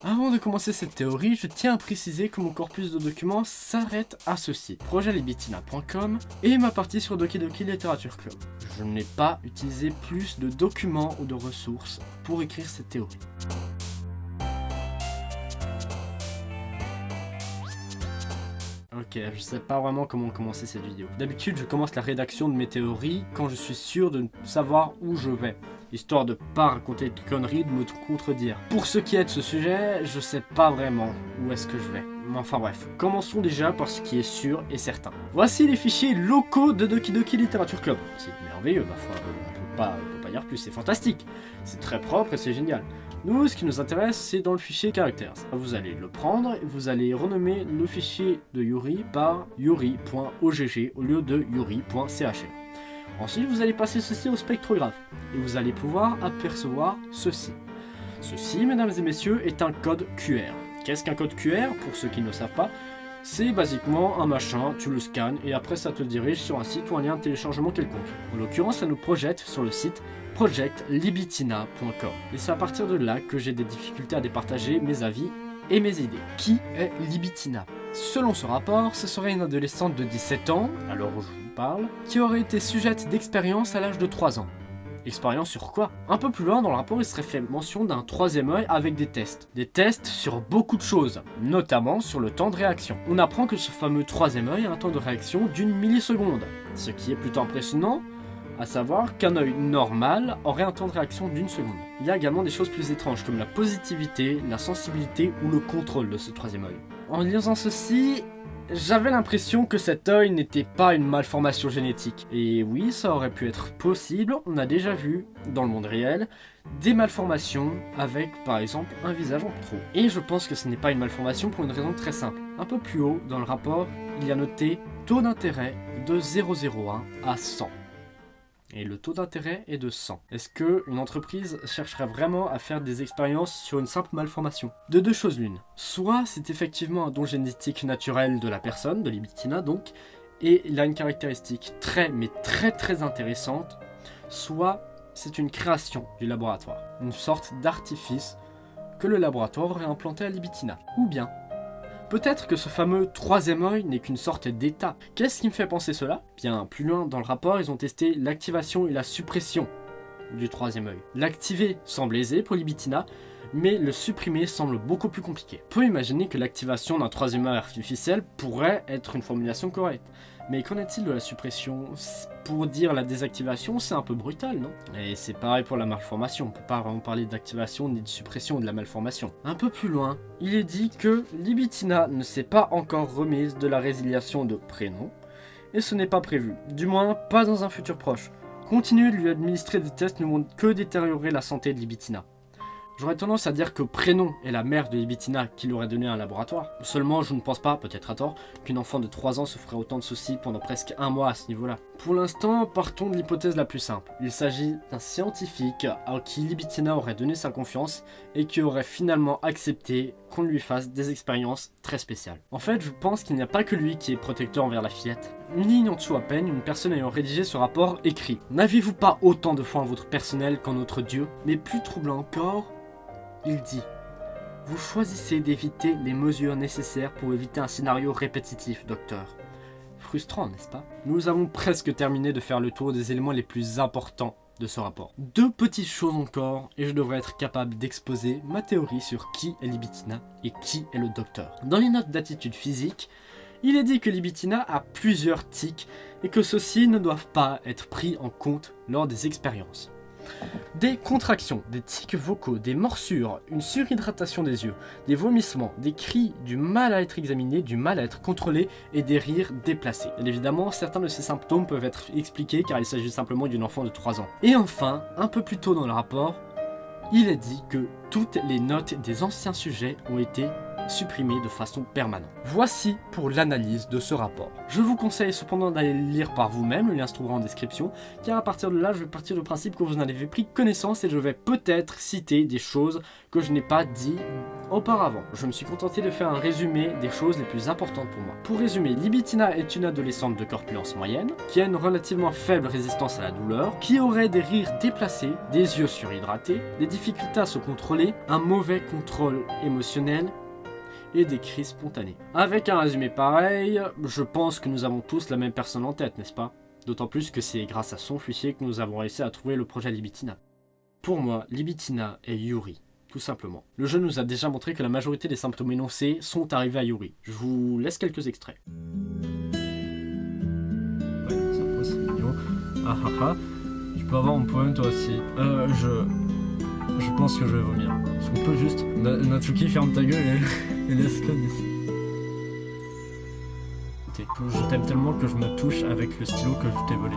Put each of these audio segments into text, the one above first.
Avant de commencer cette théorie, je tiens à préciser que mon corpus de documents s'arrête à ceci, projetlibitina.com et ma partie sur Doki Doki Literature Club. Je n'ai pas utilisé plus de documents ou de ressources pour écrire cette théorie. Ok, je sais pas vraiment comment commencer cette vidéo. D'habitude, je commence la rédaction de mes théories quand je suis sûr de savoir où je vais, histoire de pas raconter de conneries, de me contredire. Pour ce qui est de ce sujet, je sais pas vraiment où est-ce que je vais. Mais enfin bref, commençons déjà par ce qui est sûr et certain. Voici les fichiers locaux de Doki Doki Literature Club. C'est merveilleux, ma foi, on peut pas dire plus, c'est fantastique. C'est très propre et c'est génial. Nous, ce qui nous intéresse, c'est dans le fichier caractères. Vous allez le prendre et vous allez renommer le fichier de Yuri par yuri.ogg au lieu de yuri.chr. Ensuite, vous allez passer ceci au spectrographe et vous allez pouvoir apercevoir ceci. Ceci, mesdames et messieurs, est un code QR. Qu'est-ce qu'un code QR? Pour ceux qui ne le savent pas, c'est basiquement un machin, tu le scannes et après ça te dirige sur un site ou un lien de téléchargement quelconque. En l'occurrence, ça nous projette sur le site projectlibitina.com. Et c'est à partir de là que j'ai des difficultés à départager mes avis et mes idées. Qui est Libitina? Selon ce rapport, ce serait une adolescente de 17 ans, à l'heure où je vous parle, qui aurait été sujette d'expérience à l'âge de 3 ans. Expérience sur quoi? Un peu plus loin dans le rapport, il serait fait mention d'un troisième œil avec des tests. Des tests sur beaucoup de choses, notamment sur le temps de réaction. On apprend que ce fameux troisième œil a un temps de réaction d'1 milliseconde, ce qui est plutôt impressionnant, à savoir qu'un œil normal aurait un temps de réaction d'1 seconde. Il y a également des choses plus étranges comme la positivité, la sensibilité ou le contrôle de ce troisième œil. En lisant ceci, j'avais l'impression que cet œil n'était pas une malformation génétique. Et oui, ça aurait pu être possible, on a déjà vu, dans le monde réel, des malformations avec, par exemple, un visage en trop. Et je pense que ce n'est pas une malformation pour une raison très simple. Un peu plus haut, dans le rapport, il y a noté taux d'intérêt de 0,01 à 100. Et le taux d'intérêt est de 100. Est-ce qu'une entreprise chercherait vraiment à faire des expériences sur une simple malformation? De deux choses l'une. Soit c'est effectivement un don génétique naturel de la personne, de Libitina donc, et il a une caractéristique très intéressante, soit c'est une création du laboratoire, une sorte d'artifice que le laboratoire aurait implanté à Libitina. Ou bien, peut-être que ce fameux troisième œil n'est qu'une sorte d'état. Qu'est-ce qui me fait penser cela? Bien, plus loin dans le rapport, ils ont testé l'activation et la suppression du troisième œil. L'activer semble aisé pour Libitina, mais le supprimer semble beaucoup plus compliqué. On peut imaginer que l'activation d'un troisième œil artificiel pourrait être une formulation correcte. Mais qu'en est-il de la suppression? Pour dire la désactivation, c'est un peu brutal, non? Et c'est pareil pour la malformation, on peut pas vraiment parler d'activation ni de suppression de la malformation. Un peu plus loin, il est dit que Libitina ne s'est pas encore remise de la résiliation de prénom, et ce n'est pas prévu, du moins pas dans un futur proche. Continuer de lui administrer des tests ne vont que détériorer la santé de Libitina. J'aurais tendance à dire que Prénom est la mère de Libitina qui l'aurait donné à un laboratoire. Seulement, je ne pense pas, peut-être à tort, qu'une enfant de 3 ans se ferait autant de soucis pendant presque un mois à ce niveau-là. Pour l'instant, partons de l'hypothèse la plus simple. Il s'agit d'un scientifique à qui Libitina aurait donné sa confiance et qui aurait finalement accepté qu'on lui fasse des expériences très spéciales. En fait, je pense qu'il n'y a pas que lui qui est protecteur envers la fillette. Une ligne en dessous à peine, une personne ayant rédigé ce rapport écrit « N'avez-vous pas autant de foi en votre personnel qu'en notre Dieu ?» Mais plus troublant encore, il dit « Vous choisissez d'éviter les mesures nécessaires pour éviter un scénario répétitif, docteur. » Frustrant, n'est-ce pas? Nous avons presque terminé de faire le tour des éléments les plus importants de ce rapport. Deux petites choses encore, et je devrais être capable d'exposer ma théorie sur qui est Libitina et qui est le docteur. Dans les notes d'attitude physique, il est dit que Libitina a plusieurs tics et que ceux-ci ne doivent pas être pris en compte lors des expériences. Des contractions, des tics vocaux, des morsures, une surhydratation des yeux, des vomissements, des cris, du mal à être examiné, du mal à être contrôlé et des rires déplacés. Bien évidemment, certains de ces symptômes peuvent être expliqués car il s'agit simplement d'une enfant de 3 ans. Et enfin, un peu plus tôt dans le rapport, il est dit que toutes les notes des anciens sujets ont été supprimés de façon permanente. Voici pour l'analyse de ce rapport. Je vous conseille cependant d'aller le lire par vous-même, le lien se trouvera en description, car à partir de là, je vais partir du principe que vous en avez pris connaissance et je vais peut-être citer des choses que je n'ai pas dit auparavant. Je me suis contenté de faire un résumé des choses les plus importantes pour moi. Pour résumer, Libitina est une adolescente de corpulence moyenne, qui a une relativement faible résistance à la douleur, qui aurait des rires déplacés, des yeux surhydratés, des difficultés à se contrôler, un mauvais contrôle émotionnel et des cris spontanés. Avec un résumé pareil, je pense que nous avons tous la même personne en tête, n'est-ce pas? D'autant plus que c'est grâce à son fichier que nous avons réussi à trouver le projet Libitina. Pour moi, Libitina est Yuri, tout simplement. Le jeu nous a déjà montré que la majorité des symptômes énoncés sont arrivés à Yuri. Je vous laisse quelques extraits. Ouais, ça passe, c'est mignon. Ah ah ah. Tu peux avoir mon poème toi aussi. Je pense que je vais vomir. Est-ce qu'on peut juste... Natsuki, ferme ta gueule et laisse comme ici. Je t'aime tellement que je me touche avec le stylo que je t'ai volé.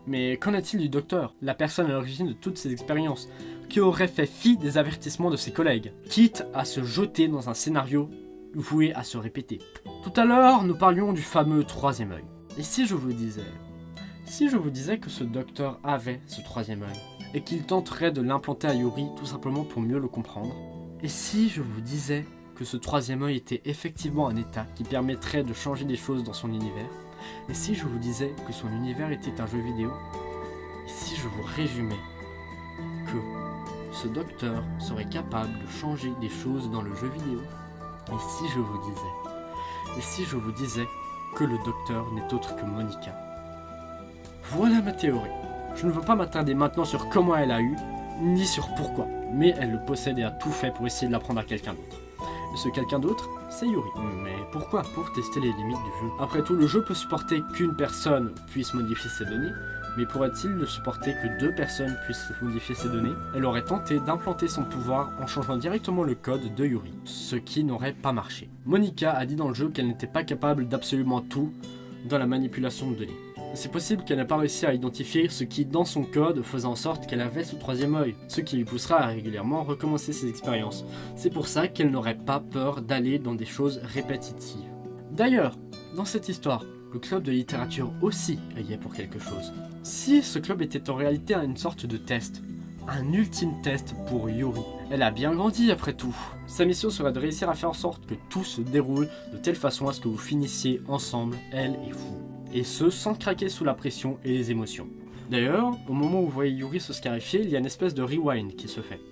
Mais qu'en est-il du docteur, la personne à l'origine de toutes ces expériences, qui aurait fait fi des avertissements de ses collègues, quitte à se jeter dans un scénario voué à se répéter? Tout à l'heure, nous parlions du fameux troisième œil. Et si je vous disais que ce docteur avait ce troisième œil, et qu'il tenterait de l'implanter à Yuri tout simplement pour mieux le comprendre? Et si je vous disais que ce troisième œil était effectivement un état qui permettrait de changer des choses dans son univers? Et si je vous disais que son univers était un jeu vidéo? Et si je vous résumais que ce docteur serait capable de changer des choses dans le jeu vidéo? Et si je vous disais que le docteur n'est autre que Monica? Voilà ma théorie. Je ne veux pas m'attarder maintenant sur comment elle a eu, ni sur pourquoi, mais elle le possède et a tout fait pour essayer de l'apprendre à quelqu'un d'autre. Et ce quelqu'un d'autre, c'est Yuri. Mais pourquoi? Pour tester les limites du jeu. Après tout, le jeu peut supporter qu'une personne puisse modifier ses données, mais pourrait-il ne supporter que deux personnes puissent modifier ses données? Elle aurait tenté d'implanter son pouvoir en changeant directement le code de Yuri, ce qui n'aurait pas marché. Monica a dit dans le jeu qu'elle n'était pas capable d'absolument tout dans la manipulation de données. C'est possible qu'elle n'ait pas réussi à identifier ce qui, dans son code, faisait en sorte qu'elle avait ce troisième œil, ce qui lui poussera à régulièrement recommencer ses expériences. C'est pour ça qu'elle n'aurait pas peur d'aller dans des choses répétitives. D'ailleurs, dans cette histoire, le club de littérature aussi y est pour quelque chose. Si ce club était en réalité une sorte de test, un ultime test pour Yuri. Elle a bien grandi après tout. Sa mission serait de réussir à faire en sorte que tout se déroule de telle façon à ce que vous finissiez ensemble, elle et vous. Et ce, sans craquer sous la pression et les émotions. D'ailleurs, au moment où vous voyez Yuri se scarifier, il y a une espèce de rewind qui se fait.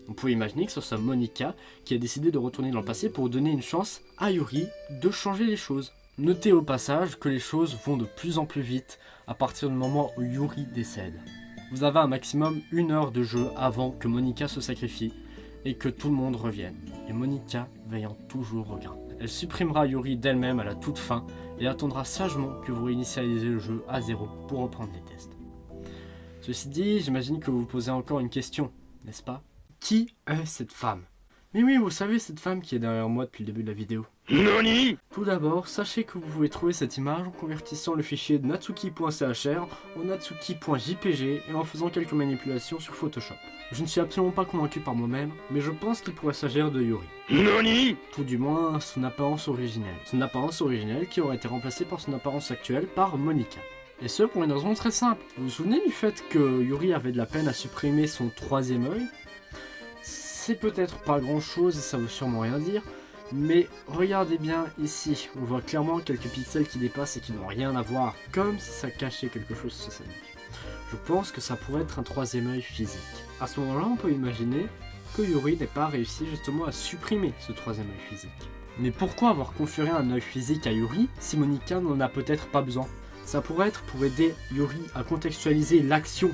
On peut imaginer que ce soit Monica qui a décidé de retourner dans le passé pour donner une chance à Yuri de changer les choses. Notez au passage que les choses vont de plus en plus vite à partir du moment où Yuri décède. Vous avez un maximum 1 heure de jeu avant que Monica se sacrifie et que tout le monde revienne. Et Monica veillant toujours au grain. Elle supprimera Yuri d'elle-même à la toute fin et attendra sagement que vous réinitialisez le jeu à 0 pour reprendre les tests. Ceci dit, j'imagine que vous vous posez encore une question, n'est-ce pas? Qui est cette femme? Mais oui, vous savez, cette femme qui est derrière moi depuis le début de la vidéo. Nani? Tout d'abord, sachez que vous pouvez trouver cette image en convertissant le fichier de natsuki.chr en natsuki.jpg et en faisant quelques manipulations sur Photoshop. Je ne suis absolument pas convaincu par moi-même, mais je pense qu'il pourrait s'agir de Yuri. Nani? Tout du moins, son apparence originelle. Son apparence originelle qui aurait été remplacée par son apparence actuelle par Monica. Et ce pour une raison très simple. Vous vous souvenez du fait que Yuri avait de la peine à supprimer son troisième œil? C'est peut-être pas grand chose et ça veut sûrement rien dire, mais regardez bien ici, on voit clairement quelques pixels qui dépassent et qui n'ont rien à voir, comme si ça cachait quelque chose sur cette image. Je pense que ça pourrait être un troisième œil physique. À ce moment-là, on peut imaginer que Yuri n'ait pas réussi justement à supprimer ce troisième œil physique. Mais pourquoi avoir conféré un œil physique à Yuri si Monica n'en a peut-être pas besoin? Ça pourrait être pour aider Yuri à contextualiser l'action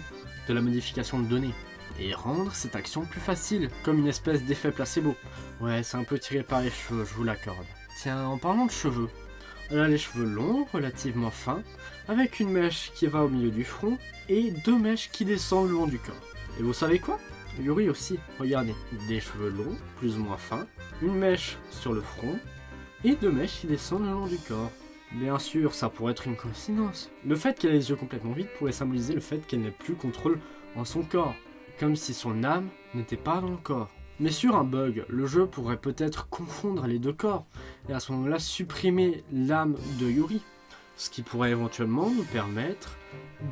de la modification de données. Et rendre cette action plus facile, comme une espèce d'effet placebo. Ouais, c'est un peu tiré par les cheveux, je vous l'accorde. Tiens, en parlant de cheveux, elle a les cheveux longs, relativement fins, avec une mèche qui va au milieu du front, et 2 mèches qui descendent le long du corps. Et vous savez quoi? Yuri aussi, regardez, des cheveux longs, plus ou moins fins, une mèche sur le front, et 2 mèches qui descendent le long du corps. Bien sûr, ça pourrait être une coïncidence. Le fait qu'elle ait les yeux complètement vides pourrait symboliser le fait qu'elle n'ait plus contrôle en son corps. Comme si son âme n'était pas dans le corps. Mais sur un bug, le jeu pourrait peut-être confondre les deux corps, et à ce moment-là supprimer l'âme de Yuri. Ce qui pourrait éventuellement nous permettre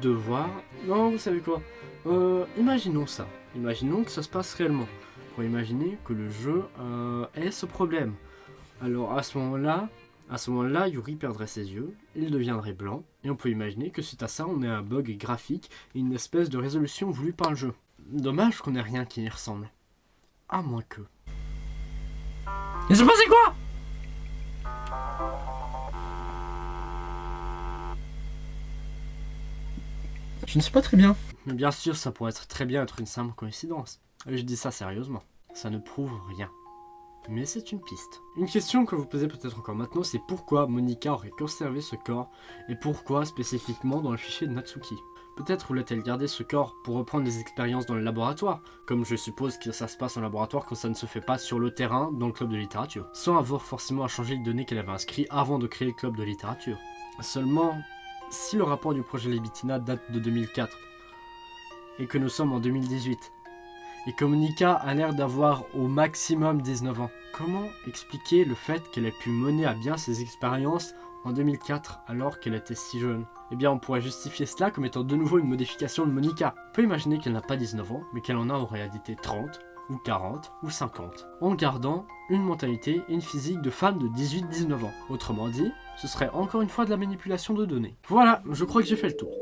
de voir... Non, vous savez quoi, imaginons ça. Imaginons que ça se passe réellement. Pour imaginer que le jeu ait ce problème. Alors à ce moment-là, Yuri perdrait ses yeux, il deviendrait blanc, et on peut imaginer que suite à ça, on ait un bug graphique et une espèce de résolution voulue par le jeu. Dommage qu'on ait rien qui y ressemble. À moins que... Il s'est passé quoi? Je ne sais pas très bien. Mais bien sûr, ça pourrait très bien être une simple coïncidence. Et je dis ça sérieusement. Ça ne prouve rien. Mais c'est une piste. Une question que vous posez peut-être encore maintenant, c'est pourquoi Monika aurait conservé ce corps et pourquoi spécifiquement dans le fichier de Natsuki. Peut-être voulait-elle garder ce corps pour reprendre des expériences dans le laboratoire, comme je suppose que ça se passe en laboratoire quand ça ne se fait pas sur le terrain dans le club de littérature, sans avoir forcément à changer les données qu'elle avait inscrites avant de créer le club de littérature. Seulement, si le rapport du projet Libitina date de 2004, et que nous sommes en 2018, et que Monika a l'air d'avoir au maximum 19 ans, comment expliquer le fait qu'elle ait pu mener à bien ses expériences en 2004 alors qu'elle était si jeune? Eh bien on pourrait justifier cela comme étant de nouveau une modification de Monika. On peut imaginer qu'elle n'a pas 19 ans, mais qu'elle en a en réalité 30, ou 40, ou 50, en gardant une mentalité et une physique de femme de 18-19 ans. Autrement dit, ce serait encore une fois de la manipulation de données. Voilà, je crois que j'ai fait le tour.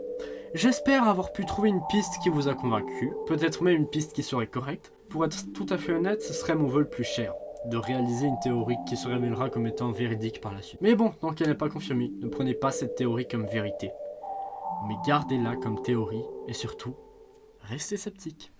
J'espère avoir pu trouver une piste qui vous a convaincu, peut-être même une piste qui serait correcte. Pour être tout à fait honnête, ce serait mon vol le plus cher, de réaliser une théorie qui se révélera comme étant véridique par la suite. Mais bon, tant qu'elle n'est pas confirmée, ne prenez pas cette théorie comme vérité, mais gardez-la comme théorie, et surtout, restez sceptique.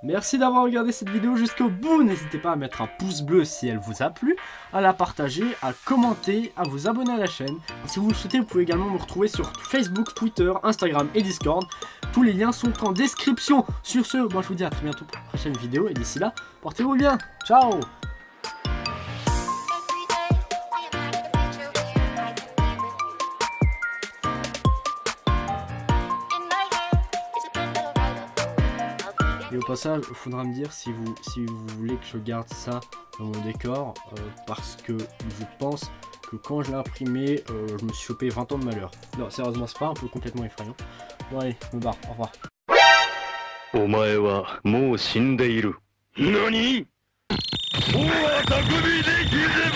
Merci d'avoir regardé cette vidéo jusqu'au bout, n'hésitez pas à mettre un pouce bleu si elle vous a plu, à la partager, à commenter, à vous abonner à la chaîne. Si vous le souhaitez, vous pouvez également me retrouver sur Facebook, Twitter, Instagram et Discord. Tous les liens sont en description. Sur ce, moi je vous dis à très bientôt pour la prochaine vidéo, et d'ici là, portez-vous bien, ciao! Et au passage, il faudra me dire si vous voulez que je garde ça dans mon décor, parce que je pense que quand je l'ai imprimé, je me suis chopé 20 ans de malheur. Non, sérieusement, c'est pas un peu complètement effrayant. Bon allez, je me barre, au revoir. お前はもう死んでいる。何？もう匠できれば